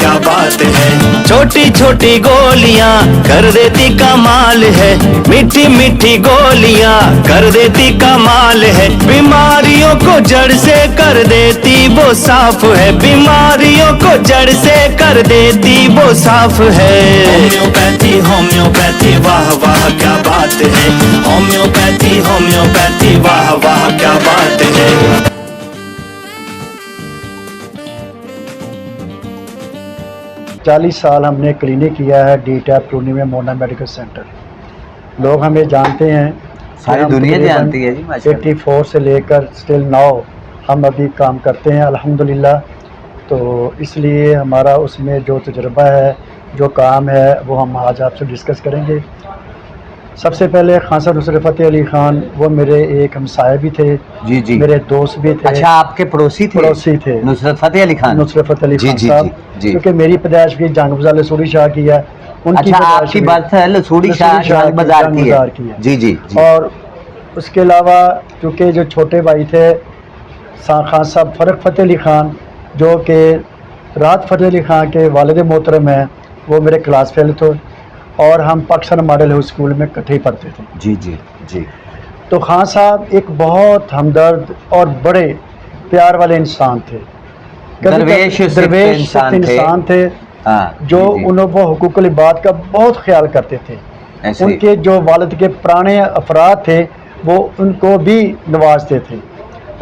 क्या बात है। छोटी छोटी गोलियां कर देती कमाल है, मीठी मीठी गोलियां कर देती कमाल है। बीमारियों को जड़ से कर देती वो साफ है, बीमारियों को जड़ से कर देती वो साफ है। होम्योपैथी होम्योपैथी वाह वाह क्या बात है। होम्योपैथी होम्योपैथी वाह वाह क्या बात है। 40 साल हमने क्लिनिक किया है डी टैप टूनी में, मोना मेडिकल सेंटर। लोग हमें जानते हैं, सारी दुनिया जानती है जी माशाल्लाह। 84 से लेकर स्टिल नाउ हम अभी काम करते हैं अल्हम्दुलिल्लाह। तो इसलिए हमारा उसमें जो तजुर्बा है, जो काम है, वो हम आज आपसे डिस्कस करेंगे। सबसे पहले खान साहब नुसरत फ़तेह अली खान, वो मेरे एक हमसाये भी थे जी जी, मेरे दोस्त भी थे। अच्छा, आपके पड़ोसी थे नुसरत फ़तेह अली खान। नुसरत फ़तेह अली जी खान जी साहब, जी, क्योंकि मेरी पैदाइश भी जंग बाज़ार लसूड़ी शाह की है, उनकी अच्छा, आपकी बात है लसूड़ी शाह जंग बाज़ार की है। जी जी जी। और उसके अलावा क्योंकि जो छोटे भाई थे खान साहब फ़रक फ़तेह अली खान, जो कि राहत फ़तेह अली खान के वालिद मोहतरम हैं, वो मेरे क्लास फेल थे और हम पाकिस्तान मॉडल हाउस स्कूल में इकट्ठे ही पढ़ते थे। जी जी जी। तो खान साहब एक बहुत हमदर्द और बड़े प्यार वाले इंसान थे, दरवेश इंसान थे जो उन्होंने हुकूकुल इबाद का बहुत ख्याल करते थे। उनके जो वालिद के पुराने अफराद थे वो उनको भी नवाजते थे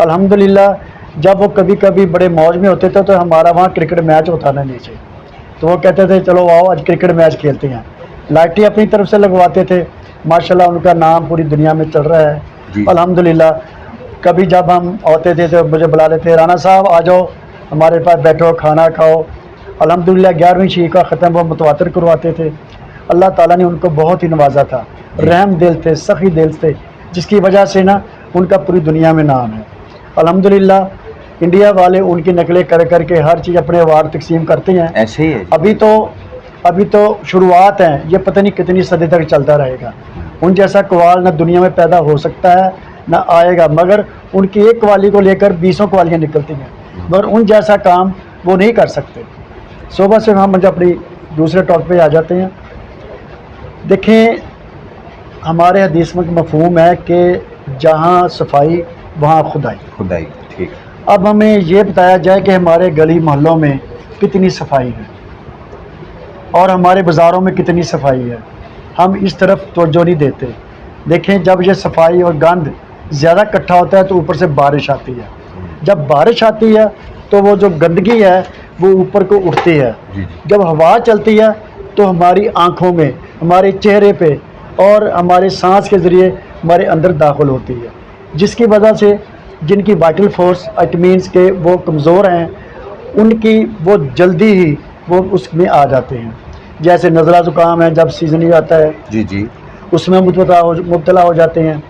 अल्हम्दुलिल्लाह। जब वो कभी कभी बड़े मौज में होते थे तो हमारा वहाँ क्रिकेट मैच होता ना नीचे, तो वो कहते थे चलो आओ आज क्रिकेट मैच खेलते हैं। लाइटें अपनी तरफ से लगवाते थे, माशाल्लाह उनका नाम पूरी दुनिया में चल रहा है अल्हम्दुलिल्लाह। कभी जब हम आते थे तो मुझे बुला लेते, राना साहब आ जाओ हमारे पास बैठो खाना खाओ। अल्हम्दुलिल्लाह 11वीं शीख का ख़त्म वो मुतवातिर करवाते थे। अल्लाह ताला ने उनको बहुत ही नवाजा था, रहम दिल थे, सखी दिल थे, जिसकी वजह से ना उनका पूरी दुनिया में नाम है अल्हम्दुलिल्लाह। इंडिया वाले उनकी नकलें कर करके हर चीज़ अपने अवार्ड तकसीम करते हैं, ऐसे ही है। अभी तो शुरुआत है, ये पता नहीं कितनी सदी तक चलता रहेगा। उन जैसा कवाल ना दुनिया में पैदा हो सकता है ना आएगा, मगर उनकी एक कवाली को लेकर 20 कवालियाँ निकलती हैं, मगर उन जैसा काम वो नहीं कर सकते। सुबह से हम मुझे अपनी दूसरे टॉपिक पे आ जाते हैं। देखें, हमारे हदीस में मफहूम है कि जहाँ सफाई वहाँ खुदाई। ठीक। अब हमें ये बताया जाए कि हमारे गली मोहल्लों में कितनी सफाई है और हमारे बाज़ारों में कितनी सफाई है, हम इस तरफ तवज्जो नहीं देते। देखें, जब ये सफाई और गंद ज़्यादा इकट्ठा होता है तो ऊपर से बारिश आती है। जब बारिश आती है तो वो जो गंदगी है वो ऊपर को उठती है। जब हवा चलती है तो हमारी आँखों में, हमारे चेहरे पे और हमारे सांस के ज़रिए हमारे अंदर दाखिल होती है, जिसकी वजह से जिनकी वाइटल फोर्स इट मीन्स के वो कमज़ोर हैं, उनकी वो जल्दी ही वो उसमें आ जाते हैं। जैसे नज़ला ज़ुकाम है, जब सीज़न ही आता है जी जी, उसमें मुब्तला हो जाते हैं।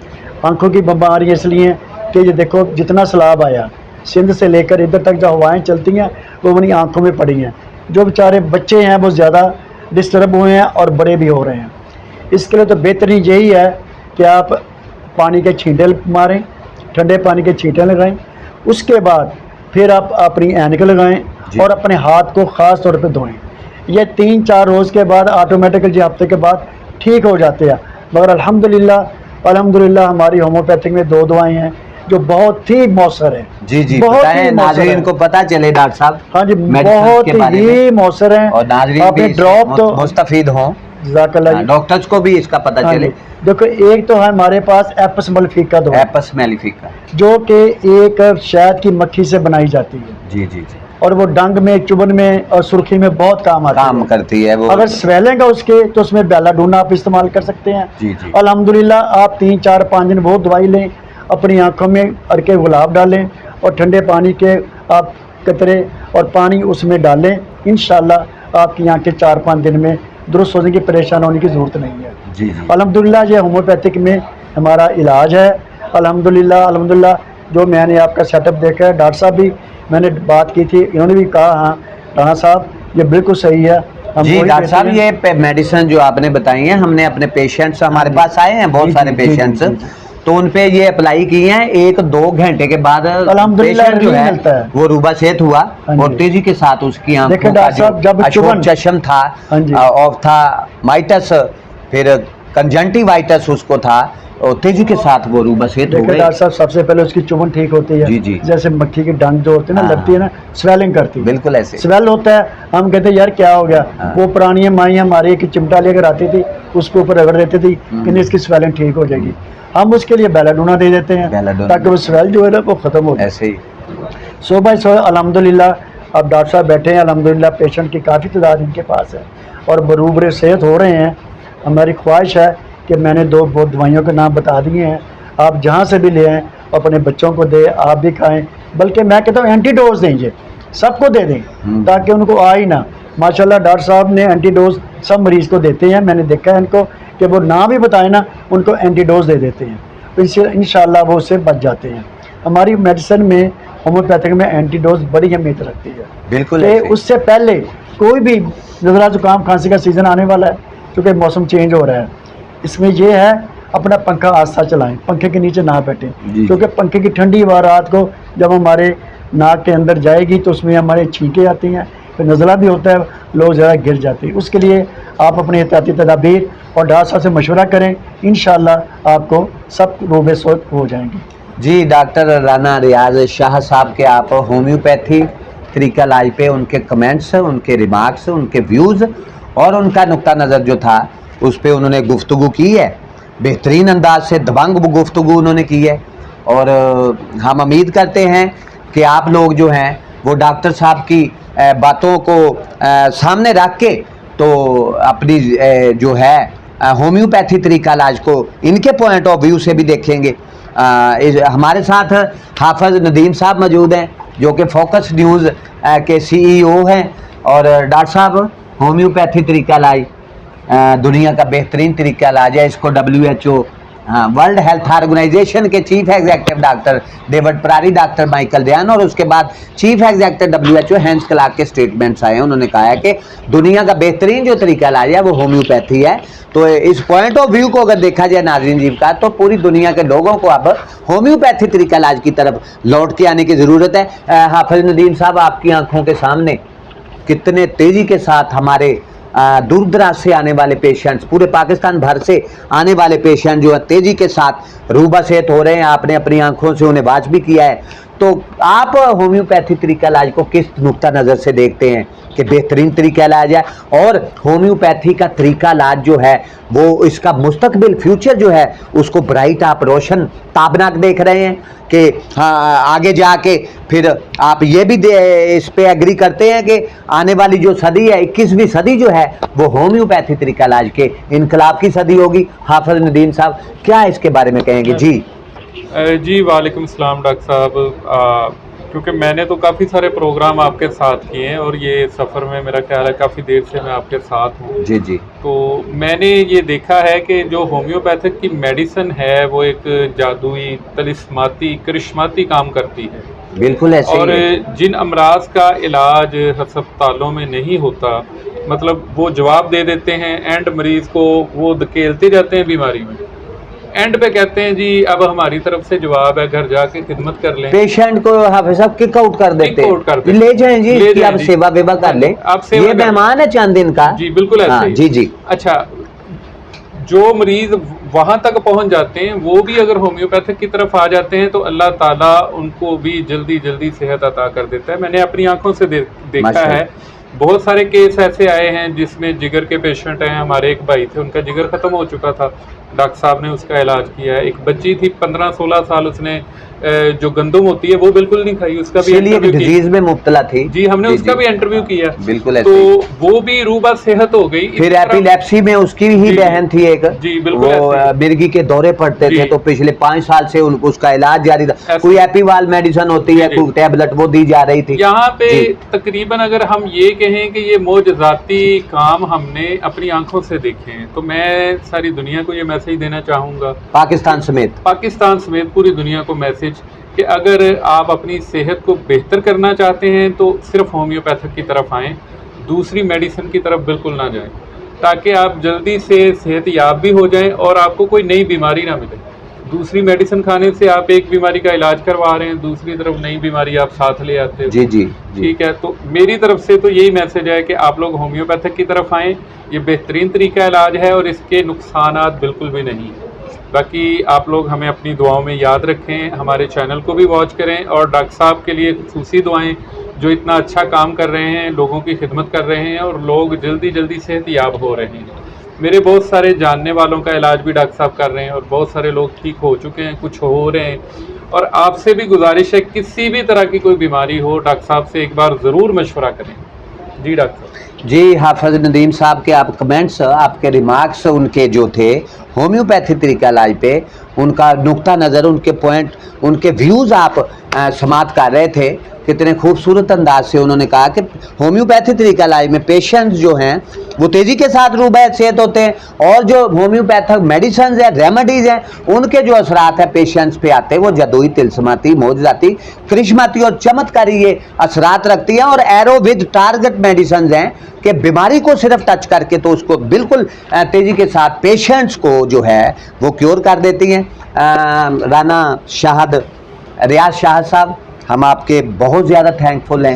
आँखों की बीमारी इसलिए कि ये देखो जितना सैलाब आया सिंध से लेकर इधर तक जो हवाएं चलती हैं वो अपनी आँखों में पड़ी हैं। जो बेचारे बच्चे हैं वो ज़्यादा डिस्टर्ब हुए हैं और बड़े भी हो रहे हैं। इसके लिए तो बेहतरीन यही है कि आप पानी के छींटे मारें, ठंडे पानी के छींटे लगाएं, उसके बाद फिर आप अपनी ऐनक लगाएं और अपने हाथ को ख़ास तौर पे धोएं। ये 3-4 रोज़ के बाद ऑटोमेटिकली हफ्ते के बाद ठीक हो जाते हैं। मगर अल्हम्दुलिल्लाह हमारी होम्योपैथिक में 2 दवाएँ हैं जो बहुत ही मौसर है। जी जी, बताएं नाज़रीन को पता चले डॉक्टर साहब। हाँ जी, बहुत ही मौसर है और नाज़रीन भी ड्रॉप तो मुस्तफीद हों, डॉक्टर्स को भी इसका पता चले। देखो, एक तो है हमारे पास एपस मेलिफिका दवा, एपस मेलिफिका, जो कि एक शहद की मक्खी से बनाई जाती है। जी जी जी, और वो डंग में, चुभन में और सुर्खी में बहुत काम करती है वो। अगर स्वेलिंग है उसके तो उसमें बेलाडोना आप इस्तेमाल कर सकते हैं। जी जी, अल्हम्दुलिल्लाह आप 3-4-5 दिन वो दवाई लें, अपनी आंखों में अरके गुलाब डालें और ठंडे पानी के आप कतरे और पानी उसमें डालें, इंशाल्लाह आपकी आंखें 4-5 दिन में दुरुस्त होने की, परेशान होने की ज़रूरत नहीं है। जी जी, अल्हम्दुलिल्लाह ये होम्योपैथिक में हमारा इलाज है। अल्हम्दुलिल्लाह जो मैंने आपका सेटअप देखा है, डॉक्टर साहब भी मैंने बात की थी, इन्होंने भी कहा हाँ राणा साहब ये बिल्कुल सही है। जी डॉक्टर साहब, ये मेडिसिन जो आपने बताई है, हमने अपने पेशेंट्स, हमारे पास आए हैं बहुत सारे पेशेंट्स, तो उन पे ये अप्लाई किए हैं, 1-2 घंटे के बाद पेशेंट जो है वो रूबा सेहत हुआ और तेजी के साथ उसकी आंखों का जो चश्म था, ऑफ्थाल्माइटिस, फिर कंजंक्टिवाइटिस उसको था, और तेजी के साथ वो रूबा सेहत हो गई। डॉक्टर साहब सबसे पहले उसकी चुभन ठीक होती है। जी जी। जैसे मक्खी की डंक जो होती है ना, लगती है ना, स्वेलिंग करती है, बिल्कुल ऐसे स्वेल होता है। हम कहते हैं यार क्या हो गया, वो पुरानी माई हमारी एक चिमटा लेकर आती थी, उसके ऊपर रगड़ देती थी कि नहीं इसकी स्वेलिंग ठीक हो जाएगी। हम उसके लिए बेलाडोना दे देते हैं ताकि वो स्वेल जो है ना वो खत्म हो। ऐसे ही सो बाय सो अल्हम्दुलिल्लाह अब डॉक्टर साहब बैठे हैं, अल्हम्दुलिल्लाह पेशेंट की काफ़ी तादाद इनके पास है और बरूबरे सेहत हो रहे हैं। हमारी ख्वाहिश है कि मैंने 2 दवाइयों के नाम बता दिए हैं, आप जहाँ से भी ले आएँ, अपने बच्चों को दें, आप भी खाएं, बल्कि मैं कहता हूँ एंटीडोज दें, ये सबको दे दें ताकि उनको आ ही ना। माशाल्लाह डॉक्टर साहब ने एंटीडोज सब मरीज़ को देते हैं, मैंने देखा है इनको कि वो ना भी बताए ना उनको एंटीडोज दे देते हैं, तो इससे इंशाल्लाह वो उससे बच जाते हैं। हमारी मेडिसिन में होम्योपैथिक में एंटीडोज बड़ी अहमियत रखती है, बिल्कुल। उससे पहले कोई भी नज़ला जुकाम खांसी का सीज़न आने वाला है, क्योंकि मौसम चेंज हो रहा है, इसमें यह है अपना पंखा आस्था चलाएं, पंखे के नीचे ना बैठें, क्योंकि पंखे की ठंडी हवा रात को जब हमारे नाक के अंदर जाएगी तो उसमें हमारे छींके आती हैं, फिर नज़ला भी होता है, लोग ज़रा गिर जाते हैं। उसके लिए आप अपने एहतियाती तदाबीर और डॉक्टर साहब से मशवरा करें, इंशाल्लाह आपको सब रोबे सोच हो जाएंगे। जी, डॉक्टर राना रियाज शाह साहब के आप होम्योपैथी तरीका इलाज पे उनके कमेंट्स, उनके रिमार्क्स, उनके व्यूज़ और उनका नुक्ता नज़र जो था उस पर उन्होंने गुफ्तगू की है, बेहतरीन अंदाज से दबंग गुफ्तगू उन्होंने की है। और हम उम्मीद करते हैं कि आप लोग जो हैं वो डॉक्टर साहब की बातों को सामने रख के तो अपनी जो है होम्योपैथी तरीका इलाज को इनके पॉइंट ऑफ व्यू से भी देखेंगे। हमारे साथ हाफिज नदीम साहब मौजूद हैं जो कि फोकस न्यूज़ के CEO हैं, और डॉक्टर साहब होम्योपैथी तरीका इलाज दुनिया का बेहतरीन तरीका इलाज है, इसको WHO वर्ल्ड हेल्थ ऑर्गेनाइजेशन के चीफ एग्जीक्यूटिव डॉक्टर डेविड परारी, डॉक्टर माइकल दयान और उसके बाद chief executive WHO Hans Clarke के स्टेटमेंट्स आए हैं। उन्होंने कहा है कि दुनिया का बेहतरीन जो तरीका इलाज है वो होम्योपैथी है। तो इस पॉइंट ऑफ व्यू को अगर देखा जाए नाज़रीन जीव का, तो पूरी दुनिया के लोगों को अब होम्योपैथी तरीका इलाज की तरफ लौट के आने की ज़रूरत है। हाफिज नदीम साहब, आपकी आंखों के सामने कितने तेज़ी के साथ हमारे दूर दराज से आने वाले पेशेंट्स, पूरे पाकिस्तान भर से आने वाले पेशेंट जो है तेज़ी के साथ रूबा सेहत हो रहे हैं, आपने अपनी आंखों से उन्हें वाच भी किया है। तो आप होम्योपैथी तरीका इलाज को किस नुक्ता नज़र से देखते हैं कि बेहतरीन तरीका इलाज है, और होम्योपैथी का तरीका इलाज जो है वो इसका मुस्तकबिल फ्यूचर जो है उसको ब्राइट, आप रोशन ताबनाक देख रहे हैं कि हाँ आगे जाके फिर आप ये भी इस पे एग्री करते हैं कि आने वाली जो सदी है 21वीं सदी जो है वो होम्योपैथी तरीका इलाज के इनकलाब की सदी होगी। हाफिज नदीम साहब क्या इसके बारे में कहेंगे? जी वालेकुम सलाम डॉक्टर साहब। क्योंकि मैंने तो काफ़ी सारे प्रोग्राम आपके साथ किए हैं और ये सफ़र में मेरा ख्याल है काफ़ी देर से मैं आपके साथ हूँ। जी जी। तो मैंने ये देखा है कि जो होम्योपैथिक की मेडिसिन है वो एक जादुई, तलिस्माती, करिश्माती काम करती है। बिल्कुल ऐसे। और जिन अमराज का इलाज अस्पतालों में नहीं होता, मतलब वो जवाब दे देते हैं एंड मरीज़ को, वो धकेलते जाते हैं बीमारी में, एंड पे कहते हैं जी अब हमारी तरफ से जवाब है, घर जाके खिदमत कर लें। पेशेंट को हाफिज साहब किक आउट कर देते हैं, ले जाएं जी, ले जाएं, आप सेवा वेवा कर लें, ये मेहमान है चंद दिन का। जी बिल्कुल ऐसे। जी जी। अच्छा, जो मरीज वहां तक पहुंच जाते हैं वो भी अगर होम्योपैथिक की तरफ आ जाते हैं तो अल्लाह ताला उनको भी जल्दी जल्दी सेहत अता कर देता है। मैंने अपनी आंखों से देखा है, बहुत सारे केस ऐसे आए हैं जिसमें जिगर के पेशेंट हैं। हमारे एक भाई थे, उनका जिगर ख़त्म हो चुका था, डॉक्टर साहब ने उसका इलाज किया है। एक बच्ची थी 15-16 साल, उसने जो गंदम होती है वो बिल्कुल नहीं खाई, उसका भी डिजीज में मुब्तला थी। जी, हमने उसका भी इंटरव्यू किया। बिल्कुल ऐसे। तो वो भी रूबा सेहत हो गई। फिर एपिलेप्सी में उसकी ही बहन थी एक, जी बिल्कुल, वो मिर्गी के दौरे पड़ते थे, तो पिछले 5 साल से उसका इलाज जारी था। कोई एपीवाल मेडिसिन होती है, कोई टैबलेट, वो दी जा रही थी। यहाँ पे तकरीबन अगर हम ये कहें कि ये मोजज़ाती काम हमने अपनी आंखों से देखे हैं, तो मैं सारी दुनिया को ये मैसेज देना चाहूँगा, पाकिस्तान समेत पूरी दुनिया को मैसेज, कि अगर आप अपनी सेहत को बेहतर करना चाहते हैं तो सिर्फ होम्योपैथिक की तरफ आएँ, दूसरी मेडिसिन की तरफ बिल्कुल ना जाएं, ताकि आप जल्दी से सेहत याब भी हो जाएं और आपको कोई नई बीमारी ना मिले। दूसरी मेडिसिन खाने से आप एक बीमारी का इलाज करवा रहे हैं, दूसरी तरफ नई बीमारी आप साथ ले आते हो। जी जी ठीक है, तो मेरी तरफ से तो यही मैसेज है कि आप लोग होम्योपैथिक की तरफ आएँ। ये बेहतरीन तरीका इलाज है और इसके नुकसानात बिल्कुल भी नहीं। बाकी आप लोग हमें अपनी दुआओं में याद रखें, हमारे चैनल को भी वॉच करें और डॉक्टर साहब के लिए खुसूसी दुआएं, जो इतना अच्छा काम कर रहे हैं, लोगों की खिदमत कर रहे हैं और लोग जल्दी जल्दी सेहतयाब हो रहे हैं। मेरे बहुत सारे जानने वालों का इलाज भी डॉक्टर साहब कर रहे हैं और बहुत सारे लोग ठीक हो चुके हैं, कुछ हो रहे हैं। और आपसे भी गुजारिश है, किसी भी तरह की कोई बीमारी हो, डॉक्टर साहब से एक बार ज़रूर मशवरा करें। जी डॉक्टर साहब। जी, हाफिज नदीम साहब के आप कमेंट्स, आपके रिमार्क्स उनके जो थे होम्योपैथी तरीका इलाज पे, उनका नुक्ता नज़र, उनके पॉइंट, उनके व्यूज़ आप समाप्त कर रहे थे। कितने खूबसूरत अंदाज से उन्होंने कहा कि होम्योपैथी तरीका इलाज में पेशेंट्स जो हैं वो तेज़ी के साथ रूबे सेहत होते हैं और जो होम्योपैथिक मेडिसिन है, रेमेडीज़ हैं, उनके जो असरात है पेशेंट्स पे आते हैं वो जदोई, तिलस्माती, मोजज़ाती, करिश्माती और चमत्कारी ये असरात रखती हैं। और एरो विद टारगेट मेडिसिन हैं कि बीमारी को सिर्फ टच करके तो उसको बिल्कुल तेज़ी के साथ पेशेंट्स को जो है वो क्योर कर देती हैं। राना शाहद, रियाज शाह साहब, हम आपके बहुत ज़्यादा थैंकफुल हैं,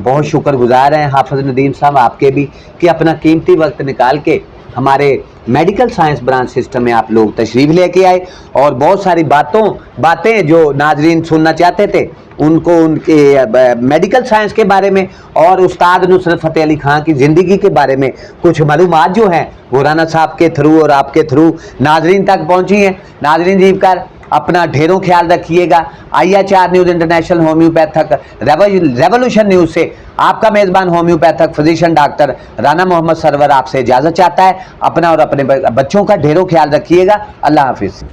बहुत शुक्रगुजार हैं हाफिज नदीम साहब आपके भी, कि अपना कीमती वक्त निकाल के हमारे मेडिकल साइंस ब्रांच सिस्टम में आप लोग तशरीफ़ लेके आए और बहुत सारी बातें जो नाजरीन सुनना चाहते थे उनको उनके मेडिकल साइंस के बारे में और उस्ताद नुसरत फ़तेह अली खां की ज़िंदगी के बारे में कुछ मालूमात जो हैं वो राना साहब के थ्रू और आपके थ्रू नाजरीन तक पहुँची हैं। नाजरीन जीवकर अपना ढेरों ख्याल रखिएगा। IHR news international homeopathic revolution news से आपका मेज़बान homeopathic physician doctor Rana Mohammad Sarwar आपसे इजाज़त चाहता है। अपना और अपने बच्चों का ढेरों ख्याल रखिएगा। अल्लाह हाफिज़।